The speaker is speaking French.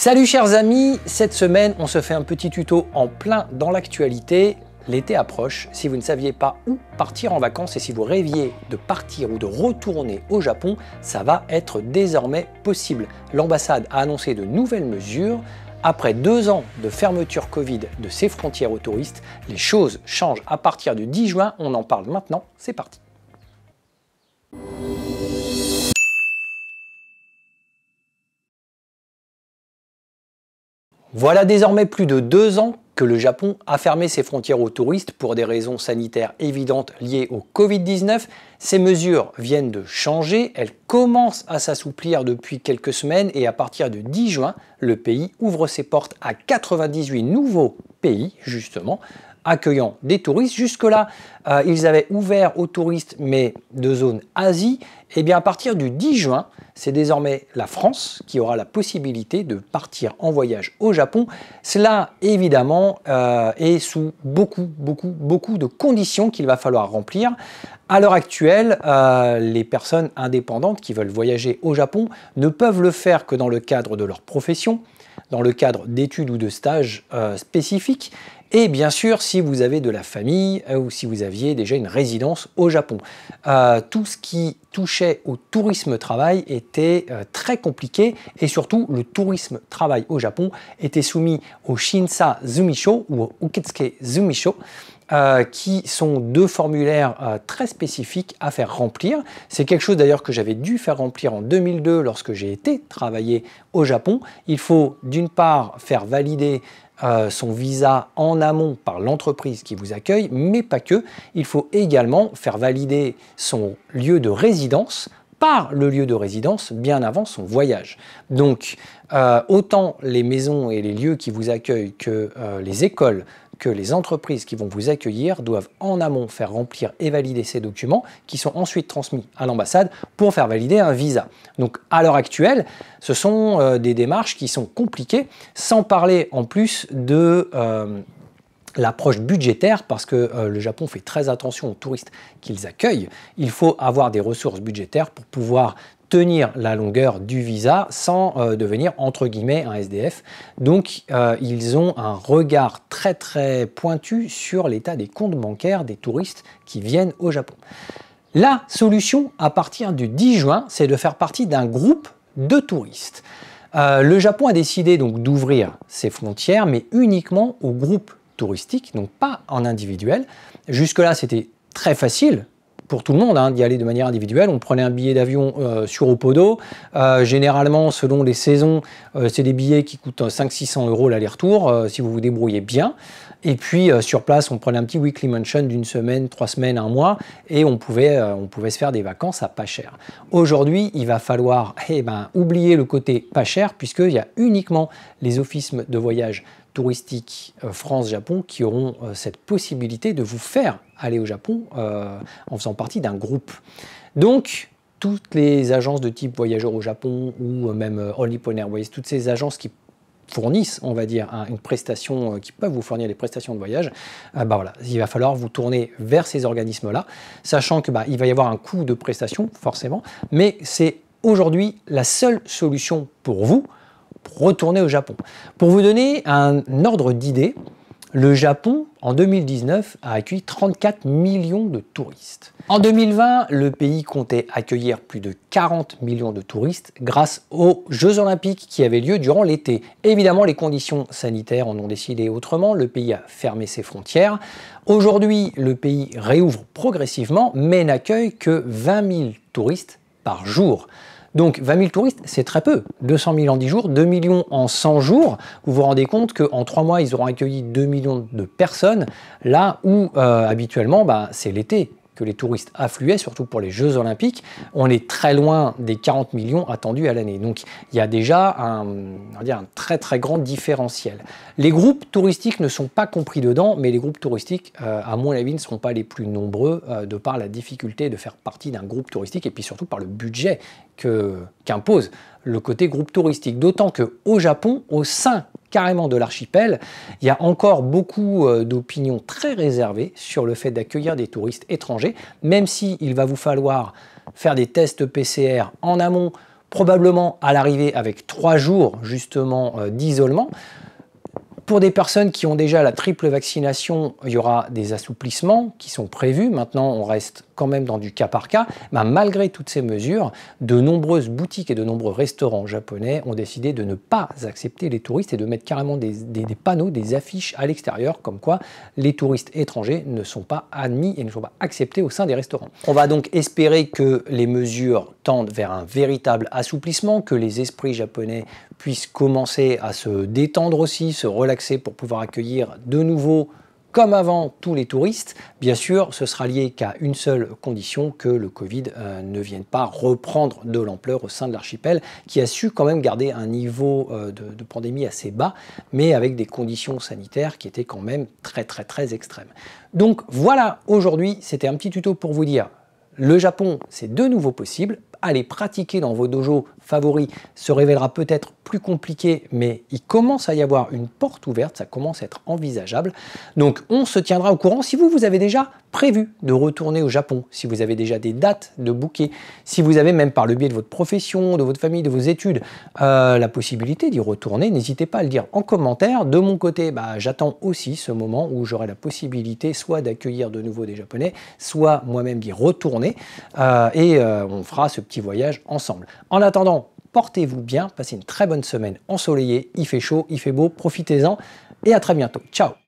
Salut chers amis, cette semaine on se fait un petit tuto en plein dans l'actualité. L'été approche, si vous ne saviez pas où partir en vacances et si vous rêviez de partir ou de retourner au Japon, ça va être désormais possible. L'ambassade a annoncé de nouvelles mesures. Après 2 ans de fermeture Covid de ses frontières aux touristes, les choses changent à partir du 10 juin, on en parle maintenant, c'est parti. Voilà désormais plus de 2 ans que le Japon a fermé ses frontières aux touristes pour des raisons sanitaires évidentes liées au Covid-19. Ces mesures viennent de changer, elles commencent à s'assouplir depuis quelques semaines et à partir du 10 juin, le pays ouvre ses portes à 98 nouveaux pays, justement, accueillant des touristes. Jusque-là, ils avaient ouvert aux touristes, mais de zone Asie. Et bien à partir du 10 juin, c'est désormais la France qui aura la possibilité de partir en voyage au Japon. Cela, évidemment, est sous beaucoup de conditions qu'il va falloir remplir. À l'heure actuelle, les personnes indépendantes qui veulent voyager au Japon ne peuvent le faire que dans le cadre de leur profession, dans le cadre d'études ou de stages spécifiques. Et bien sûr, si vous avez de la famille ou si vous aviez déjà une résidence au Japon. Tout ce qui touchait au tourisme travail était très compliqué et surtout le tourisme travail au Japon était soumis au Shinsa Zumisho ou au Uketsuke Zumisho. Qui sont 2 formulaires très spécifiques à faire remplir. C'est quelque chose d'ailleurs que j'avais dû faire remplir en 2002 lorsque j'ai été travailler au Japon. Il faut d'une part faire valider son visa en amont par l'entreprise qui vous accueille, mais pas que. Il faut également faire valider son lieu de résidence par le lieu de résidence bien avant son voyage. Donc, autant les maisons et les lieux qui vous accueillent que les écoles, que les entreprises qui vont vous accueillir doivent en amont faire remplir et valider ces documents qui sont ensuite transmis à l'ambassade pour faire valider un visa. Donc à l'heure actuelle, ce sont des démarches qui sont compliquées, sans parler en plus de l'approche budgétaire, parce que le Japon fait très attention aux touristes qu'ils accueillent. Il faut avoir des ressources budgétaires pour pouvoir tenir la longueur du visa sans devenir entre guillemets un SDF. Donc ils ont un regard très pointu sur l'état des comptes bancaires des touristes qui viennent au Japon. La solution à partir du 10 juin, c'est de faire partie d'un groupe de touristes. Le Japon a décidé donc d'ouvrir ses frontières, mais uniquement aux groupes touristiques, donc pas en individuel. Jusque-là, c'était très facile pour tout le monde d'y aller de manière individuelle. On prenait un billet d'avion sur Opodo. Généralement, selon les saisons, c'est des billets qui coûtent 500-600 € l'aller-retour, si vous vous débrouillez bien. Et puis, sur place, on prenait un petit weekly mansion d'une semaine, 3 semaines, 1 mois, et on pouvait se faire des vacances à pas cher. Aujourd'hui, il va falloir oublier le côté pas cher, puisqu'il y a uniquement les offices de voyage touristique France-Japon qui auront cette possibilité de vous faire aller au Japon en faisant partie d'un groupe. Donc, toutes les agences de type voyageurs au Japon ou même All Nippon Airways, toutes ces agences qui fournissent, on va dire, une prestation, qui peuvent vous fournir des prestations de voyage, voilà, il va falloir vous tourner vers ces organismes-là, sachant que il va y avoir un coût de prestation, forcément, mais c'est aujourd'hui la seule solution pour vous pour retourner au Japon. Pour vous donner un ordre d'idée, le Japon, en 2019, a accueilli 34 millions de touristes. En 2020, le pays comptait accueillir plus de 40 millions de touristes grâce aux Jeux Olympiques qui avaient lieu durant l'été. Évidemment, les conditions sanitaires en ont décidé autrement. Le pays a fermé ses frontières. Aujourd'hui, le pays réouvre progressivement, mais n'accueille que 20 000 touristes par jour. Donc 20 000 touristes, c'est très peu. 200 000 en 10 jours, 2 millions en 100 jours. Vous vous rendez compte qu'en 3 mois, ils auront accueilli 2 millions de personnes, là où habituellement, c'est l'été que les touristes affluaient, surtout pour les Jeux Olympiques. On est très loin des 40 millions attendus à l'année. Donc il y a déjà un très grand différentiel. Les groupes touristiques ne sont pas compris dedans, mais les groupes touristiques, à mon avis, ne seront pas les plus nombreux de par la difficulté de faire partie d'un groupe touristique et puis surtout par le budget qu'impose le côté groupe touristique. D'autant qu'au Japon, au sein carrément de l'archipel, il y a encore beaucoup d'opinions très réservées sur le fait d'accueillir des touristes étrangers, même s'il va vous falloir faire des tests PCR en amont probablement à l'arrivée avec 3 jours justement d'isolement. Pour des personnes qui ont déjà la triple vaccination, il y aura des assouplissements qui sont prévus. Maintenant, on reste quand même dans du cas par cas. Mais malgré toutes ces mesures, de nombreuses boutiques et de nombreux restaurants japonais ont décidé de ne pas accepter les touristes et de mettre carrément des panneaux, des affiches à l'extérieur, comme quoi les touristes étrangers ne sont pas admis et ne sont pas acceptés au sein des restaurants. On va donc espérer que les mesures tendent vers un véritable assouplissement, que les esprits japonais puissent commencer à se détendre aussi, se relaxer pour pouvoir accueillir de nouveau, comme avant, tous les touristes. Bien sûr, ce sera lié qu'à une seule condition, que le Covid ne vienne pas reprendre de l'ampleur au sein de l'archipel, qui a su quand même garder un niveau de pandémie assez bas, mais avec des conditions sanitaires qui étaient quand même très extrêmes. Donc voilà, aujourd'hui, c'était un petit tuto pour vous dire, le Japon, c'est de nouveau possible. Allez pratiquer dans vos dojos favoris se révélera peut-être plus compliqué, mais il commence à y avoir une porte ouverte, ça commence à être envisageable. Donc on se tiendra au courant si vous avez déjà prévu de retourner au Japon, si vous avez déjà des dates de booker, si vous avez même par le biais de votre profession, de votre famille, de vos études, la possibilité d'y retourner, n'hésitez pas à le dire en commentaire. De mon côté, j'attends aussi ce moment où j'aurai la possibilité soit d'accueillir de nouveau des Japonais, soit moi-même d'y retourner, et on fera ce petit voyage ensemble. En attendant, portez-vous bien, passez une très bonne semaine ensoleillée, il fait chaud, il fait beau, profitez-en et à très bientôt. Ciao!